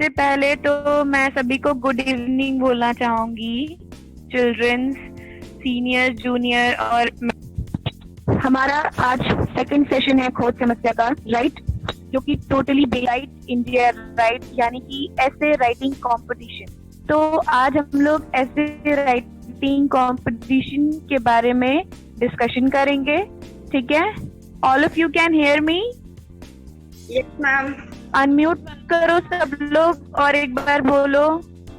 सबसे पहले तो मैं सभी को गुड इवनिंग बोलना चाहूंगी, चिल्ड्रंस, सीनियर, जूनियर। और हमारा आज सेकंड सेशन है खोज समस्या का, राइट, जो कि टोटली राइट इंडिया राइट, यानी कि ऐसे राइटिंग कंपटीशन। तो आज हम लोग ऐसे राइटिंग कंपटीशन के बारे में डिस्कशन करेंगे, ठीक है? All of you can hear me? Yes ma'am. Unmute करो सब लोग और एक बार बोलो,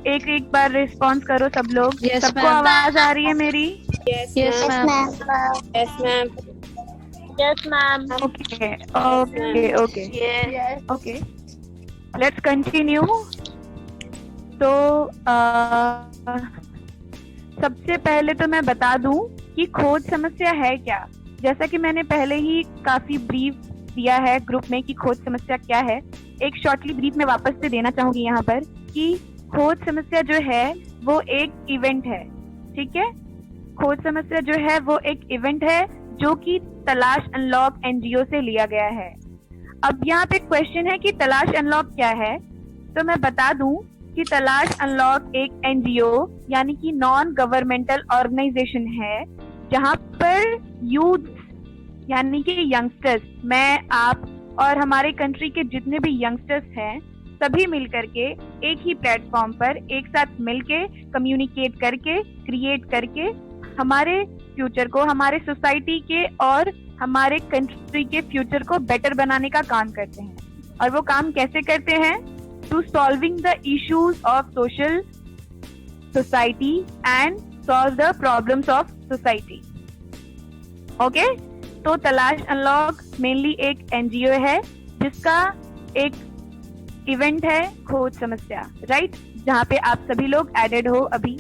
एक बार रिस्पॉन्स करो सब लोग। Yes, सबको ma'am. आवाज आ रही है मेरी? Yes, ma'am. Yes ma'am. Yes ma'am. Okay okay okay okay, let's continue. तो सबसे पहले तो मैं बता दूं कि खोज समस्या है क्या। जैसा कि मैंने पहले ही काफी ब्रीफ दिया है ग्रुप में कि खोज समस्या क्या है, एक शॉर्टली ब्रीफ में वापस से देना चाहूंगी यहाँ पर कि खोज समस्या जो है वो एक इवेंट है, ठीक है? खोज समस्या जो है वो एक इवेंट है जो कि तलाश अनलॉक एनजीओ से लिया गया है। अब यहाँ पे क्वेश्चन है कि तलाश अनलॉक क्या है, तो मैं बता दूं कि तलाश अनलॉक एक एनजीओ यानी कि नॉन गवर्नमेंटल ऑर्गेनाइजेशन है जहाँ पर यूथ यानी कि यंगस्टर्स, मैं, आप और हमारे कंट्री के जितने भी यंगस्टर्स हैं सभी मिल करके एक ही प्लेटफॉर्म पर एक साथ मिलके कम्युनिकेट करके क्रिएट करके हमारे फ्यूचर को, हमारे सोसाइटी के और हमारे कंट्री के फ्यूचर को बेटर बनाने का काम करते हैं। और वो काम कैसे करते हैं? To solving the issues of social society and solve the problems of society. Okay, तो तलाश अनलॉक मेनली एक एनजीओ है जिसका एक इवेंट है खोज समस्या, राइट, जहाँ पे आप सभी लोग एडेड हो अभी।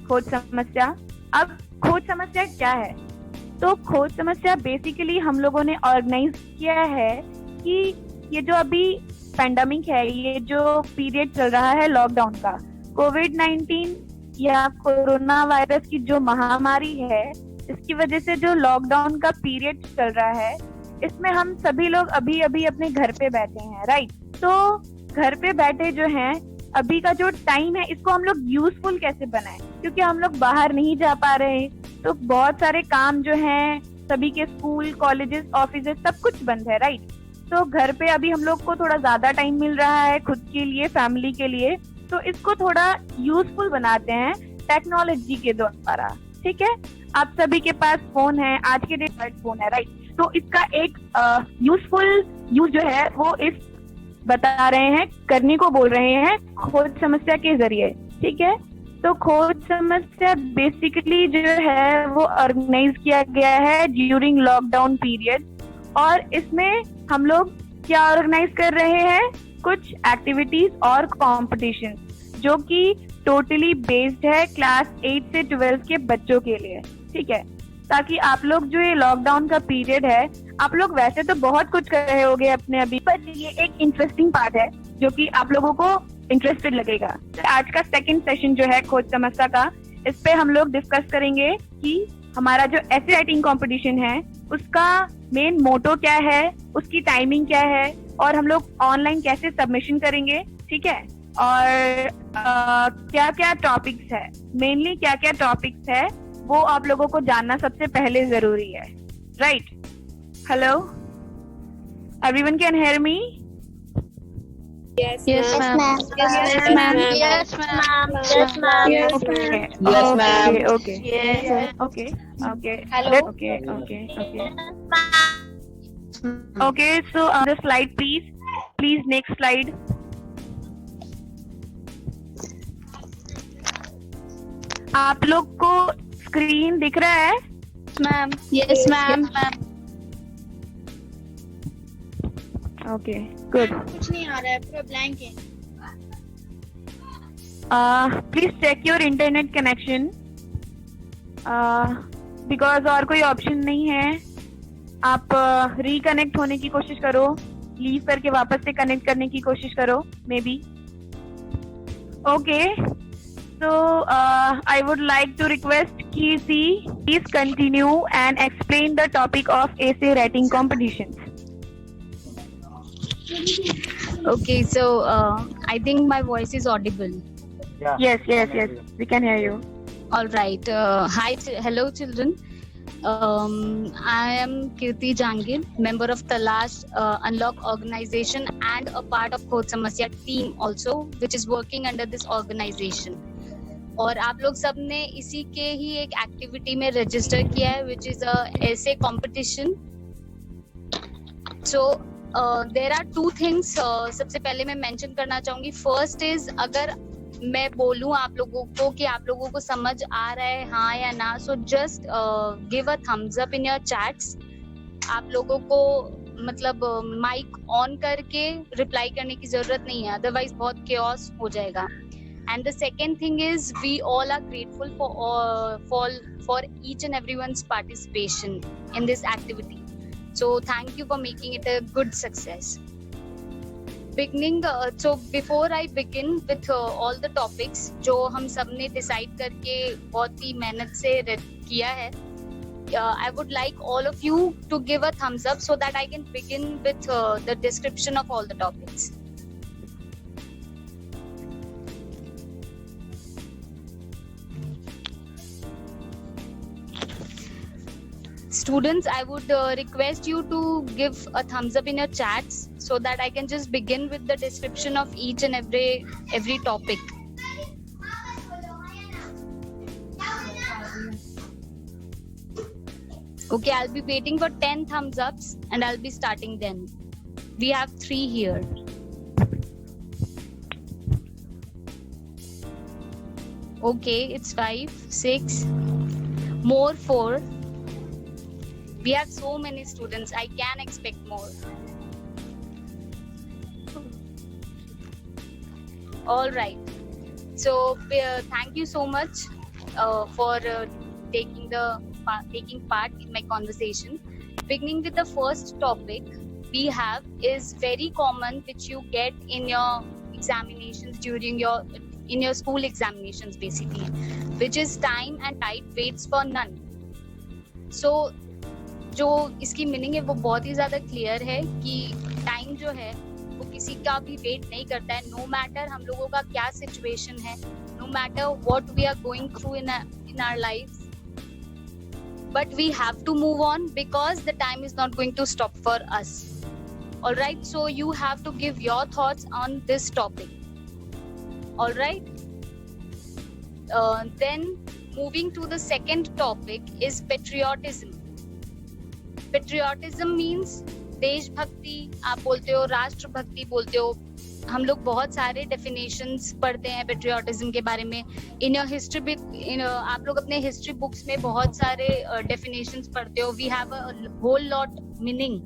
खोज समस्या, अब खोज समस्या क्या है? तो खोज समस्या बेसिकली हम लोगों ने ऑर्गेनाइज किया है कि ये जो अभी पैंडेमिक है, ये जो पीरियड चल रहा है लॉकडाउन का, कोविड-19 या कोरोना वायरस की जो महामारी है, इसकी वजह से जो लॉकडाउन का पीरियड चल रहा है, इसमें हम सभी लोग अभी अभी अपने घर पे बैठे हैं, राइट? तो घर पे बैठे जो हैं, अभी का जो टाइम है इसको हम लोग यूजफुल कैसे बनाएं, क्योंकि हम लोग बाहर नहीं जा पा रहे, तो बहुत सारे काम जो हैं, सभी के स्कूल, कॉलेजेस, ऑफिसेस सब कुछ बंद है, राइट? तो घर पे अभी हम लोग को थोड़ा ज्यादा टाइम मिल रहा है खुद के लिए, फैमिली के लिए, तो इसको थोड़ा यूजफुल बनाते हैं टेक्नोलॉजी के द्वारा, ठीक है? आप सभी के पास फोन है, आज के डेट फोन है, राइट? तो इसका एक यूजफुल यूज जो है वो इस बता रहे हैं, करने को बोल रहे हैं खोज समस्या के जरिए, ठीक है? तो खोज समस्या बेसिकली जो है वो ऑर्गेनाइज किया गया है ड्यूरिंग लॉकडाउन पीरियड, और इसमें हम लोग क्या ऑर्गेनाइज कर रहे हैं? कुछ एक्टिविटीज और कॉम्पिटिशन जो कि टोटली बेस्ड है क्लास 8 से 12 के बच्चों के लिए, ठीक है? ताकि आप लोग जो ये लॉकडाउन का पीरियड है, आप लोग वैसे तो बहुत कुछ कर रहे होगे अपने अभी, पर ये एक इंटरेस्टिंग पार्ट है जो कि आप लोगों को इंटरेस्टेड लगेगा। तो आज का सेकंड सेशन जो है खोज समस्या का, इस पे हम लोग डिस्कस करेंगे कि हमारा जो ऐसे राइटिंग कंपटीशन है उसका मेन मोटो क्या है, उसकी टाइमिंग क्या है, और हम लोग ऑनलाइन कैसे सबमिशन करेंगे, ठीक है? और क्या क्या टॉपिक्स है, मेनली क्या क्या टॉपिक्स है वो आप लोगों को जानना सबसे पहले जरूरी है, right? Hello, everyone can hear me? Yes, ma'am. Yes ma'am. Yes ma'am. Yes ma'am. Yes ma'am. Yes, ma'am. Okay. Okay. Okay. Hello. Okay. Okay. So the slide, please. Please, next slide. आप लोग को screen दिख रहा है? Ma'am. Yes, ma'am. Okay. Good. कुछ नहीं आ रहा है, पूरा ब्लैंक है। Please check your internet connection. Because और कोई ऑप्शन नहीं है। आप रिकनेक्ट होने की कोशिश करो, लीव करके वापस से कनेक्ट करने की कोशिश करो, may be. Okay. So I would like to request Kirti, please continue and explain the topic of essay writing competitions. Okay, so I think my voice is audible. Yes, we can hear you. All right. Hello, children. I am Kirti Jangir, member of Talash Unlock organization and a part of Khoj Samasya team also, which is working under this organization. और आप लोग सब ने इसी के ही एक activity में register किया है, which is a essay competition. So there are two things. सबसे पहले मैं मेंशन करना चाहूंगी. First is अगर मैं बोलूं आप लोगों को कि आप लोगों को समझ आ रहा है हाँ या ना, so just give a thumbs up in your chats. आप लोगों को मतलब माइक ऑन करके रिप्लाई करने की जरूरत नहीं है, अदरवाइज बहुत chaos हो जाएगा. And the second thing is we all are grateful for each and everyone's participation in this activity. So thank you for making it a good success. So before I begin with all the topics जो हम सब ने decide करके बहुत ही मेहनत से किया है, I would like all of you to give a thumbs up so that I can begin with the description of all the topics. Students, I would request you to give a thumbs up in your chats so that I can just begin with the description of each and every topic. Okay, I'll be waiting for 10 thumbs ups and I'll be starting then. We have 3 here. Okay, it's 5, 6, more 4. We have so many students, I can expect more. All right. So thank you so much for taking part in my conversation. Beginning with the first topic we have is very common, which you get in your examinations in your school examinations basically, which is time and tide waits for none. So जो इसकी meaning है वो बहुत ही ज्यादा clear है कि time जो है वो किसी का भी वेट नहीं करता है, नो मैटर हम लोगों का क्या सिचुएशन है, no matter what we are going through in our life, but we have to move on because the time is not going to stop for us. Alright, so you have to give your thoughts on this topic. Alright, then moving to the second topic is patriotism. Patriotism means देशभक्ति आप बोलते हो, राष्ट्रभक्ति बोलते हो. हम लोग बहुत सारे डेफिनेशंस पढ़ते हैं पेट्रियोटिज्म के बारे में. इन योर हिस्ट्री आप लोग अपने हिस्ट्री बुक्स में बहुत सारे डेफिनेशंस पढ़ते हो. We have a whole lot meaning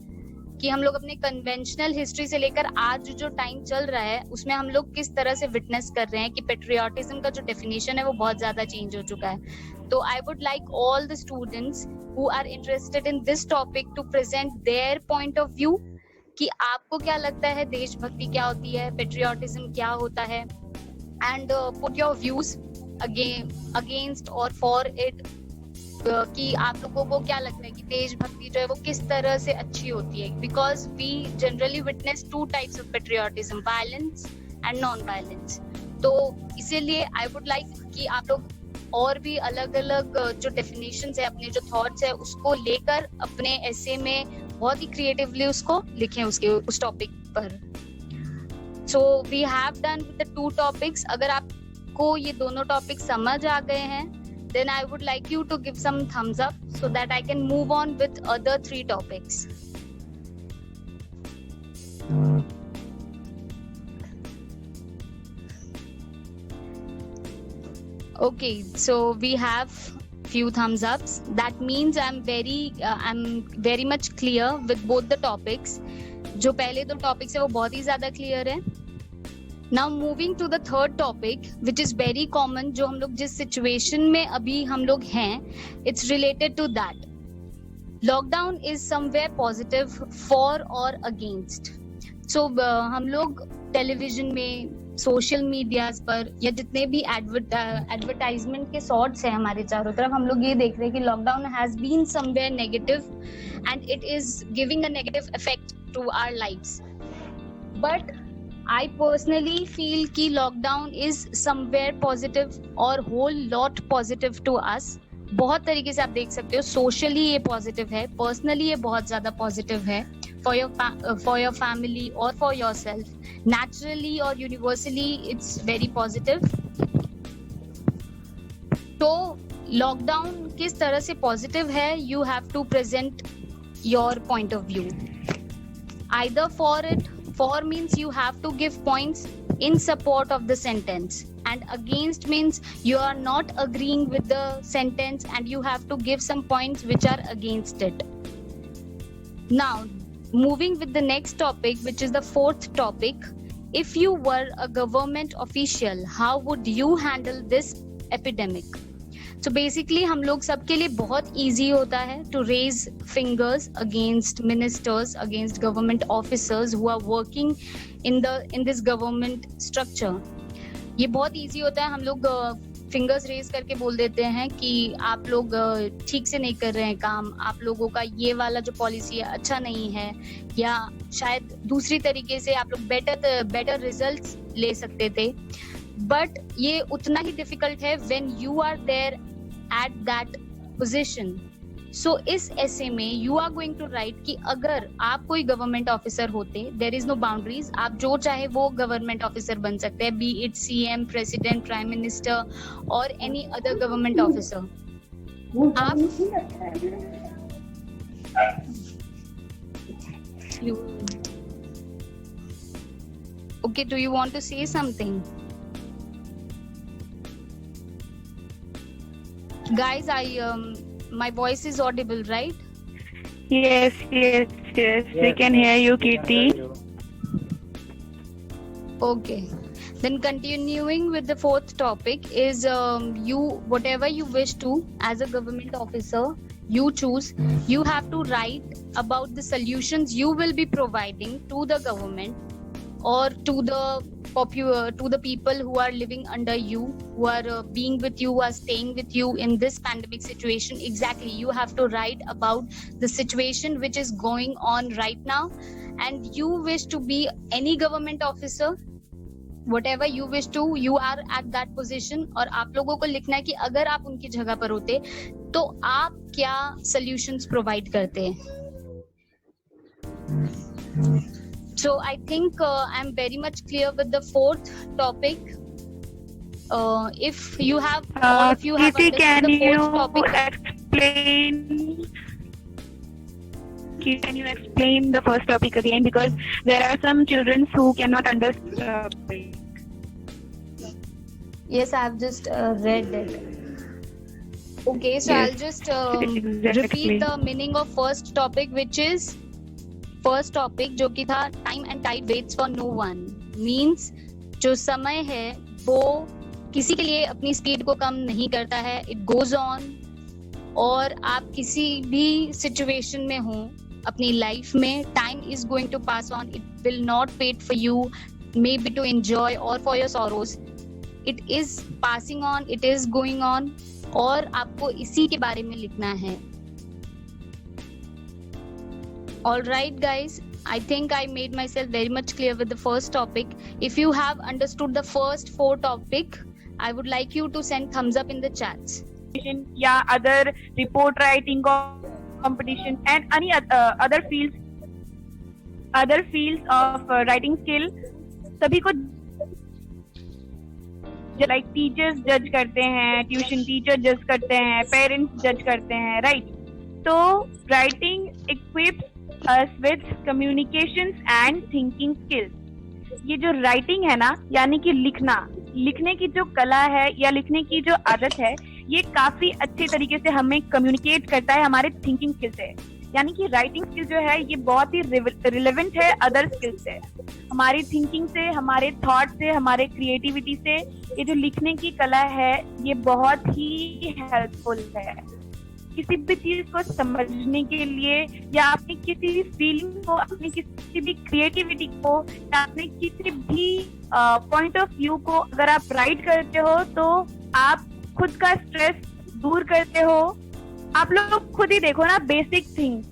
कि हम लोग अपने कन्वेंशनल हिस्ट्री से लेकर आज जो टाइम चल रहा है उसमें हम लोग किस तरह से विटनेस कर रहे हैं कि पेट्रियोटिज्म का जो डेफिनेशन है वो बहुत ज्यादा चेंज हो चुका है. तो I would like all the students who are interested in this topic to present their point of view कि आपको क्या लगता है देशभक्ति क्या होती है, पेट्रियोटिज्म क्या होता है, and put your views against or for it कि आप लोगों को क्या लगता है कि देशभक्ति जो है वो किस तरह से अच्छी होती है. Because we generally witness 2 types of patriotism, violence and non-violence. तो इसीलिए आई वुड लाइक कि आप लोग और भी अलग अलग जो डेफिनेशंस है, अपने जो थॉट्स है उसको लेकर अपने एसे में बहुत ही क्रिएटिवली उसको लिखें उस टॉपिक पर. So we have done with the 2 topics. अगर आपको ये दोनों टॉपिक समझ आ गए हैं then I would like you to give some thumbs up so that I can move on with other 3 topics. Okay, so we have few thumbs ups. That means I'm very much clear with both the topics. जो पहले 2 topics है वो बहुत ही ज्यादा clear है. Now moving to the third topic, which is very common, जो हम लोग जिस situation में अभी हम लोग हैं, it's related to that. Lockdown is somewhere positive for or against. So हम लोग टेलीविजन में, सोशल मीडियाज पर या जितने भी एडवर्टाइजमेंट के सॉर्ट्स हैं हमारे चारों तरफ, हम लोग ये देख रहे हैं कि lockdown has been somewhere negative and it is giving a negative effect to our lives. But I personally feel कि lockdown is somewhere positive और whole lot positive to us. बहुत तरीके से आप देख सकते हो. Socially ये positive है, personally ये बहुत ज़्यादा positive है for your family or for yourself. Naturally or universally it's very positive. तो लॉकडाउन किस तरह से पॉजिटिव है, you have to present your point of view. Either for it, for means you have to give points in support of the sentence, and against means you are not agreeing with the sentence and you have to give some points which are against it. Now moving with the next topic, which is the fourth topic. If you were a government official, how would you handle this epidemic? So basically हम लोग सबके लिए बहुत easy होता है to raise fingers against ministers, against government officers who are working in this government structure. ये बहुत easy होता है, हम लोग फिंगर्स रेज करके बोल देते हैं कि आप लोग ठीक से नहीं कर रहे हैं काम, आप लोगों का ये वाला जो पॉलिसी है अच्छा नहीं है, या शायद दूसरी तरीके से आप लोग बेटर रिजल्ट्स ले सकते थे. बट ये उतना ही डिफिकल्ट है when you are there at that position. So इस ऐसे में you are going to write कि अगर आप कोई गवर्नमेंट ऑफिसर होते, देयर इज नो बाउंड्रीज, आप जो चाहे वो गवर्नमेंट ऑफिसर बन सकते हैं, be it CM, president, prime minister और एनी अदर गवर्नमेंट ऑफिसर. आप okay, do you want to say something? Guys, my voice is audible, right? Yes. We can hear you, Kirti. Okay. Then continuing with the fourth topic is whatever you wish to as a government officer, you choose. You have to write about the solutions you will be providing to the government or to the people who are living under you, who are being with you, who are staying with you in this pandemic situation. Exactly, you have to write about the situation which is going on right now, and you wish to be any government officer, whatever you wish to, you are at that position. और आप लोगों को लिखना है कि अगर आप उनकी जगह पर होते तो आप क्या solutions provide करते हैं. So I think I'm very much clear with the fourth topic. If you have, all of you have Kirti, understood the fourth topic. Can you explain the first topic again, because there are some children who cannot understand. Yes, I've just read it. Okay, so Yes, I'll just exactly. repeat the meaning of first topic, which is first topic जो कि था time and tide waits for no one. Means जो समय है वो किसी के लिए अपनी स्पीड को कम नहीं करता है, इट गोज ऑन. और आप किसी भी सिचुएशन में हो अपनी लाइफ में, time is going to pass on. It will not wait for you, may be to enjoy और for your sorrows. It is passing on, it is going on, और आपको इसी के बारे में लिखना है. All right, guys, I think I made myself very much clear with the first topic. If you have understood the first 4 topic, I would like you to send thumbs up in the chats. या other report writing competition and any other fields of writing skill, सभी को like teachers judge करते हैं, tuition teacher judge करते हैं, parents judge करते हैं, right? तो writing equips us with communications and thinking skills. ये जो writing है ना, यानी कि लिखने की जो कला है या लिखने की जो आदत है, ये काफी अच्छे तरीके से हमें कम्युनिकेट करता है हमारे थिंकिंग स्किल से. यानी कि राइटिंग स्किल जो है ये बहुत ही रिलेवेंट है अदर स्किल से, हमारी थिंकिंग से, हमारे थॉट से, हमारे क्रिएटिविटी से. ये जो लिखने की कला है ये बहुत ही हेल्पफुल है किसी भी चीज को समझने के लिए, या अपनी किसी भी फीलिंग को, अपनी किसी भी क्रिएटिविटी को, या अपने किसी भी पॉइंट ऑफ व्यू को अगर आप राइट करते हो तो आप खुद का स्ट्रेस दूर करते हो. आप लोग खुद ही देखो ना, बेसिक थिंग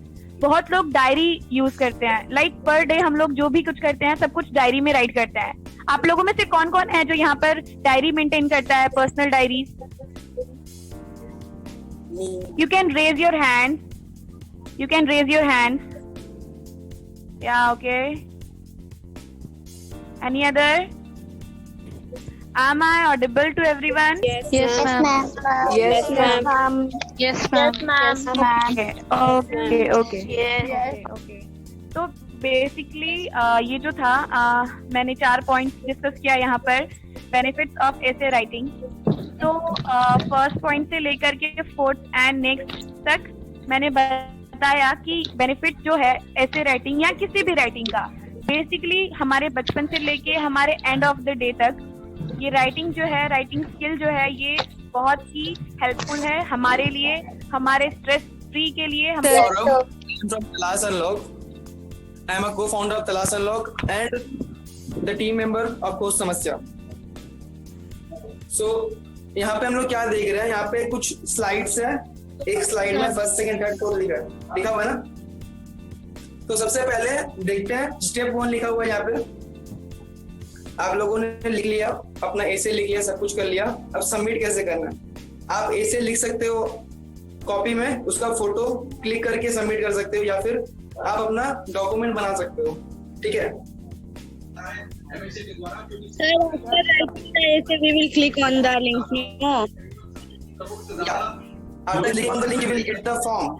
बहुत लोग डायरी यूज करते हैं, लाइक पर डे हम लोग जो भी कुछ करते हैं सब कुछ डायरी में राइट करते हैं। आप लोगों में से कौन कौन है जो यहाँ पर डायरी मेंटेन करता है, personal diary? You can raise your hand, you can raise your hand. या okay, any other? Am I audible to everyone? Yes, ma'am. Yes, ma'am. Yes, ma'am. Okay. Okay. तो बेसिकली ये जो था मैंने 4 points discuss किया यहाँ पर, benefits of essay writing. तो फर्स्ट पॉइंट से लेकर के 4th एंड नेक्स्ट तक मैंने बताया कि बेनिफिट जो है एसे राइटिंग या किसी भी राइटिंग का, बेसिकली हमारे बचपन से लेके हमारे एंड ऑफ द डे तक ये राइटिंग जो है, राइटिंग स्किल जो है, ये बहुत ही हेल्पफुल है हमारे लिए, हमारे स्ट्रेस फ्री के लिए। हम from Talas Unlock. I am a co-founder of Talas Unlock and the team member of Coach समस्या। So यहाँ पे हम लोग क्या देख रहे हैं, यहाँ पे कुछ स्लाइड्स है, एक स्लाइड में फर्स्ट सेकंड थर्ड फोर्थ लिखा हुआ है ना। तो सबसे पहले देखते हैं स्टेप 1 लिखा हुआ है यहाँ पे। आप लोगों ने लिख लिया, अपना एसे लिख लिया, सब कुछ कर लिया। अब सबमिट कैसे करना है? आप एसे लिख सकते हो कॉपी में, उसका फोटो क्लिक करके सबमिट कर सकते हो, या फिर आप अपना डॉक्यूमेंट बना सकते हो। ठीक है, Sir, after writing the essay, we will click on the link. No. after clicking on the link you will get the form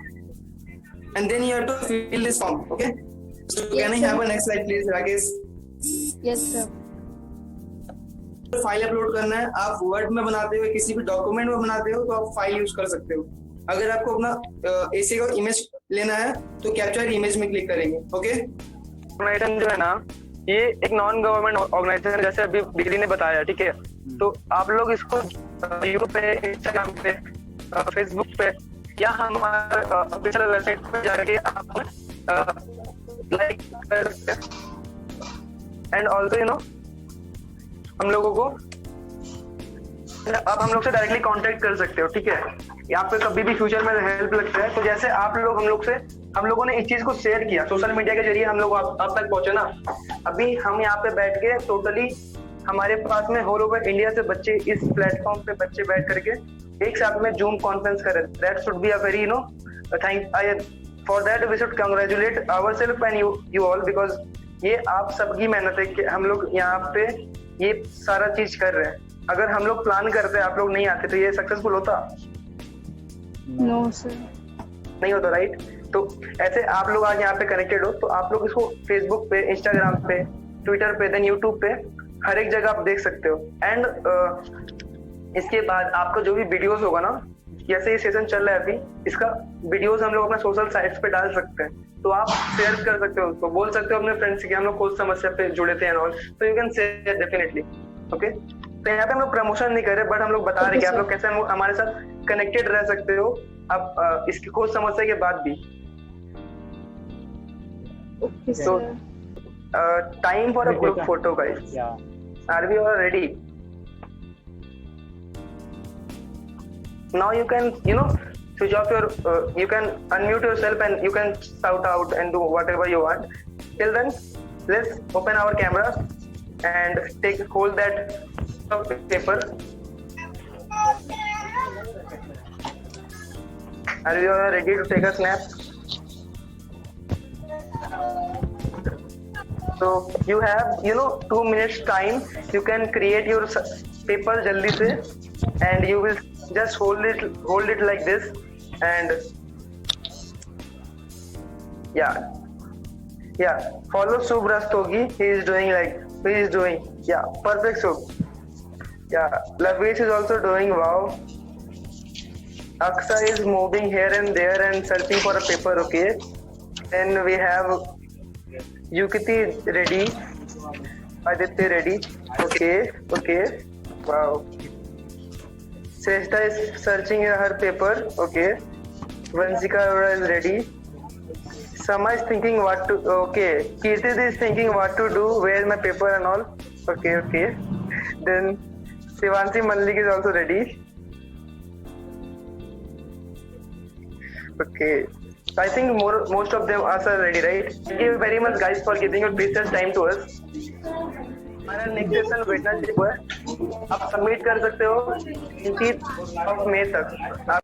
and then you have to fill this form. Okay, so can I have a next slide please, Rakesh? Yes, sir. File upload करना है, आप word में बनाते हो, किसी भी document में बनाते हो, तो आप फाइल यूज कर सकते हो। अगर आपको अपना एसे का इमेज लेना है तो कैप्चर इमेज में क्लिक करेंगे। ओके, ऑर्गेनाइजेशन जो है ना, ये एक नॉन गवर्नमेंट ऑर्गेनाइजेशन जैसे अभी बिजली ने बताया। ठीक है, तो आप लोग इसको यूट्यूब पे, इंस्टाग्राम पे, फेसबुक पे या हमारे ऑफिशियल वेबसाइट पे जाके आप लाइक कर सकते हैं। एंड ऑल्सो यू नो हम लोगों को आप हम लोग से डायरेक्टली कांटेक्ट कर सकते हो। ठीक है, यहाँ पे कभी भी फ्यूचर में हेल्प लगता है तो जैसे आप लोग हम लोगों ने इस चीज को शेयर किया सोशल मीडिया के जरिए, हम लोग आप तक पहुंचे ना। अभी हम यहाँ पे बैठ के टोटली हमारे पास में होल ओवर इंडिया से बच्चे इस प्लेटफॉर्म पे बच्चे बैठ करके एक साथ में जूम कॉन्फ्रेंस कर रहे। That should be a very you know thank for that we should congratulate ourself and you all, because ये आप सबकी मेहनत है कि हम लोग यहाँ पे ये सारा चीज कर रहे हैं। अगर हम लोग प्लान करते, आप लोग नहीं आते तो ये सक्सेसफुल होता? No, sir. नहीं होता, राइट? तो ऐसे आप लोग आज यहाँ पे कनेक्टेड हो तो आप लोग इसको फेसबुक पे, इंस्टाग्राम पे, ट्विटर पे, देन यूट्यूब पे, हर एक जगह आप देख सकते हो। एंड इसके बाद आपका जो भी वीडियोस होगा ना, जैसे ये सेशन चल रहा है अभी, इसका वीडियोस हम लोग अपने सोशल साइट्स पे डाल सकते हैं, तो आप शेयर कर सकते हो, उसको बोल सकते हो अपने फ्रेंड्स से कि हम लोग कोच समस्या पे जुड़े थे एंड ऑल, तो you can share definitely. Okay, तो यहाँ पे हम लोग प्रमोशन नहीं कर रहे, बट हम लोग बता रहे कि आप लोग कैसे हमारे साथ कनेक्टेड रह सकते हो अब इसकी कोच समस्या के बाद भी। So, time for a group photo, guys. Yeah. Are we all ready? Now you can, switch off your. You can unmute yourself and you can shout out and do whatever you want. Till then, let's open our camera and hold that paper. Are you all ready to take a snap? So you have 2 minutes time. You can create your paper jaldi se, and you will just hold it like this, and yeah follow Subh Rastogi. He is doing perfect. Subh, Lavesh is also doing wow. Aksa is moving here and there and searching for a paper. Okay, then we have Yukiti ready, Aditya ready. Okay, wow. Shrestha is searching her paper. Okay, Vansika is ready. Sama is thinking what to. Okay, Kirti is thinking what to do. Where my paper and all. Okay. Then Shivanshi Malik is also ready. Okay. I think most of them are ready, right? Thank you very much, guys, for giving your precious time to us. हमारा next session Wednesday को है, आप submit कर सकते हो 29 May तक।